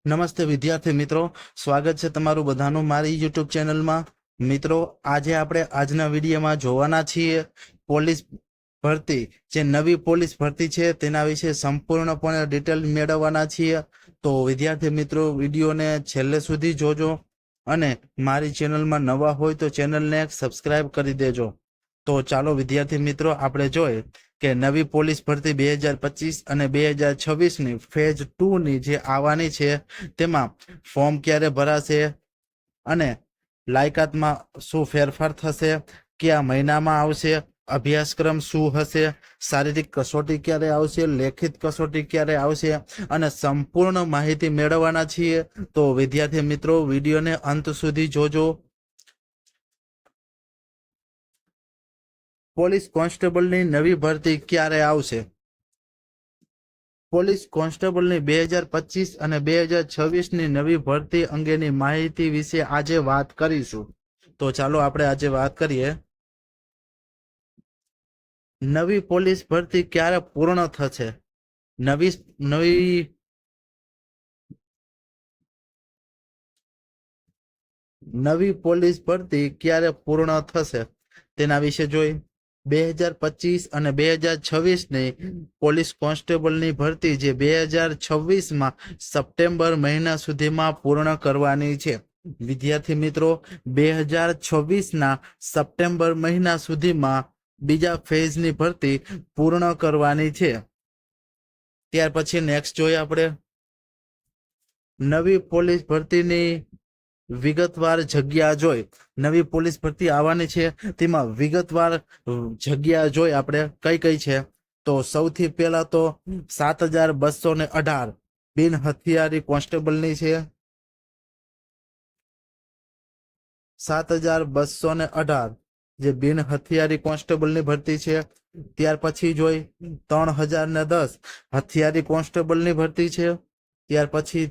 નમસ્તે વિદ્યાર્થી મિત્રો, સ્વાગત છે તમારું બધાનું મારી યુટ્યુબ ચેનલમાં। મિત્રો, આજે આપણે આજના વિડીયોમાં જોવાના છીએ પોલીસ ભરતી, જે નવી પોલીસ ભરતી છે તેના વિશે સંપૂર્ણપણે ડિટેલ મેળવવાના છીએ। તો વિદ્યાર્થી મિત્રો, વિડીયોને છેલ્લે સુધી જોજો અને મારી ચેનલમાં નવા હોય તો ચેનલને સબસ્ક્રાઇબ કરી દેજો। તો ચાલો વિદ્યાર્થી મિત્રો, આપણે જોઈએ કે નવી પોલીસ ભરતી 2025 અને 2026ની ફેઝ 2ની જે આવવાની છે તેમાં ફોર્મ ક્યારે ભરાશે અને લાયકાતમાં શું ફેરફાર થશે, કયા મહિનામાં આવશે, અભ્યાસક્રમ શું હશે, શારીરિક કસોટી ક્યારે આવશે, લેખિત કસોટી ક્યારે આવશે અને સંપૂર્ણ માહિતી મેળવવાના છીએ। તો વિદ્યાર્થી મિત્રો, વિડીયોને અંત સુધી જોજો। પોલીસ કોન્સ્ટેબલની નવી ભરતી ક્યારે આવશે? પોલીસ કોન્સ્ટેબલની 2025 અને 2026ની નવી ભરતી અંગેની માહિતી વિશે આજે વાત કરીશું। તો ચાલો આપણે આજે વાત કરીએ। નવી પોલીસ ભરતી ક્યારે પૂર્ણ થશે? નવી પોલીસ ભરતી ક્યારે પૂર્ણ થશે તેના વિશે જોઈ। 2025 અને 2026ની પોલીસ કોન્સ્ટેબલની ભરતી જે 2026માં સપ્ટેમ્બર મહિના સુધીમાં પૂર્ણ કરવાની છે। વિદ્યાર્થી મિત્રો, 2026ના સપ્ટેમ્બર મહિના સુધીમાં બીજા ફેઝની ભરતી પૂર્ણ કરવાની છે। ત્યાર પછી નેક્સ્ટ જોઈએ આપણે નવી પોલીસ ભરતીની વિગતવાર જગ્યા જોઈ। નવી પોલીસ ભરતી આવવાની છે તેમાં વિગતવાર જગ્યા જોઈ આપણે કઈ કઈ છે। તો સૌથી પહેલા તો 7218 બિન હથિયારી કોન્સ્ટેબલની છે। 7218 જે બિન હથિયારી કોન્સ્ટેબલની ભરતી છે। ત્યાર પછી જોઈ 3010 હથિયારી કોન્સ્ટેબલની ભરતી છે। ત્યાર પછી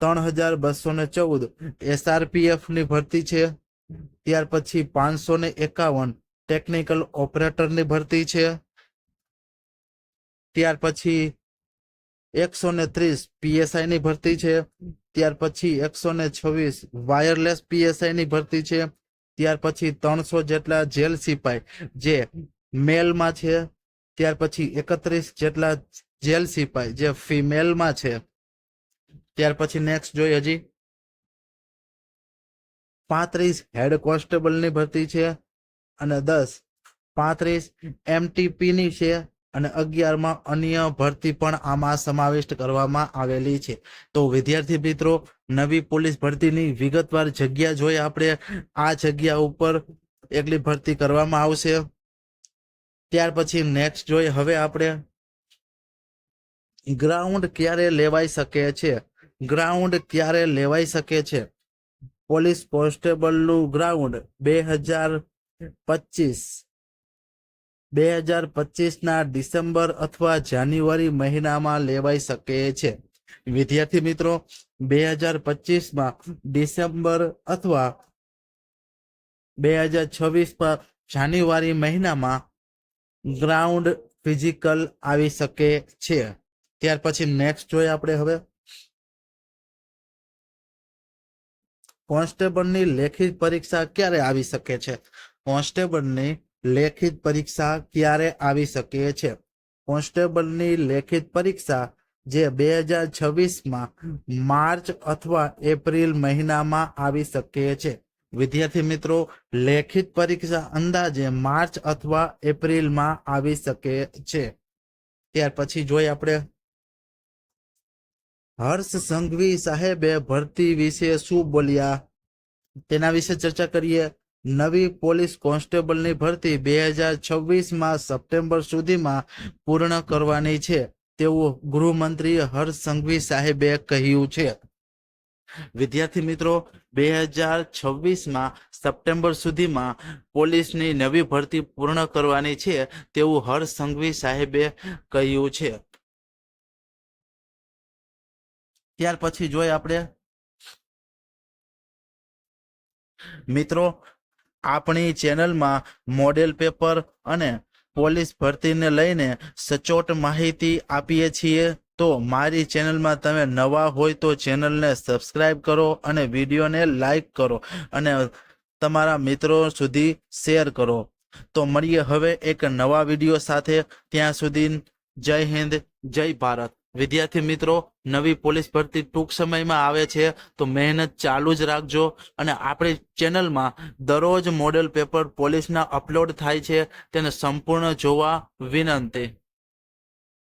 3214 SRPF ની ભરતી છે। ત્યાર પછી 551 ટેકનિકલ ઓપરેટરની ભરતી છે। ત્યાર પછી 130 PSI ની ભરતી છે। ત્યાર પછી 126 વાયરલેસ PSI ની ભરતી છે। ત્યાર પછી 300 જેટલા જેલ સિપાઈ જે મેલમાં છે। ત્યાર પછી 31 જેટલા જેલ સિપાઈ જે ફિમેલમાં છે। ત્યાર પછી નેક્સ્ટ જોઈએ હજી 35 હેડ કોન્સ્ટેબલની ભરતી છે અને 35 MTPની છે અને 11માં અન્ય ભરતી પણ આમાં સમાવિષ્ટ કરવામાં આવેલી છે। તો વિદ્યાર્થી મિત્રો, નવી પોલીસ ભરતીની વિગતવાર જગ્યા જોઈ આપણે, આ જગ્યા ઉપર એકલી ભરતી કરવામાં આવશે। ત્યાર પછી નેક્સ્ટ જોઈએ હવે આપણે ગ્રાઉન્ડ ક્યારે લેવાઈ શકે છે? ગ્રાઉન્ડ ક્યારે લેવાઈ શકે છે? પોલીસ કોન્સ્ટેબલનું ગ્રાઉન્ડ 2025ના ડિસેમ્બર અથવા જાન્યુઆરી મહિનામાં લેવાઈ શકે છે। વિદ્યાર્થી મિત્રો, 2025માં ડિસેમ્બર અથવા 2026માં જાન્યુઆરી મહિનામાં ગ્રાઉન્ડ ફિઝિકલ આવી શકે છે। ત્યાર પછી નેક્સ્ટ જોઈએ આપણે હવે કોન્સ્ટેબલની લેખિત પરીક્ષા ક્યારે આવી શકે છે? કોન્સ્ટેબલની લેખિત પરીક્ષા ક્યારે આવી શકે છે? કોન્સ્ટેબલની લેખિત પરીક્ષા જે 2026માં માર્ચ અથવા એપ્રિલ મહિનામાં આવી શકે છે। વિદ્યાર્થી મિત્રો, લેખિત પરીક્ષા અંદાજે માર્ચ અથવા એપ્રિલમાં આવી શકે છે। ત્યાર પછી જોઈએ આપણે હર્ષ સંઘવી સાહેબે ભરતી વિશે શું બોલ્યા તેના વિશે ચર્ચા કરીએ। નવી પોલીસ કોન્સ્ટેબલની ભરતી 2026માં સપ્ટેમ્બર સુધીમાં પૂર્ણ કરવાની છે તેવું ગૃહમંત્રી હર્ષ સંઘવી સાહેબે કહ્યું છે। વિદ્યાર્થી મિત્રો, 2026માં સપ્ટેમ્બર સુધીમાં પોલીસની નવી ભરતી પૂર્ણ કરવાની છે તેવું હર્ષ સંઘવી સાહેબે કહ્યું છે। ત્યાર પછી જોઈએ આપણે મિત્રો, આપણી ચેનલમાં મોડેલ પેપર અને પોલીસ ભરતીને લઈને સચોટ માહિતી આપીએ છીએ। તો મારી ચેનલમાં તમે નવા હોય તો ચેનલને સબસ્ક્રાઇબ કરો અને વિડીયોને લાઈક કરો અને તમારા મિત્રો સુધી શેર કરો. તો મળીએ હવે એક નવા વિડીયો સાથે. ત્યાં સુધી જય હિન્દ, જય ભારત. વિદ્યાર્થી મિત્રો, નવી પોલીસ ભરતી ટૂંક સમયમાં આવે છે, તો મહેનત ચાલુ જ રાખજો. અને આપણી ચેનલમાં દરરોજ મોડેલ પેપર પોલીસના અપલોડ થાય છે, તેને સંપૂર્ણ જોવા વિનંતી.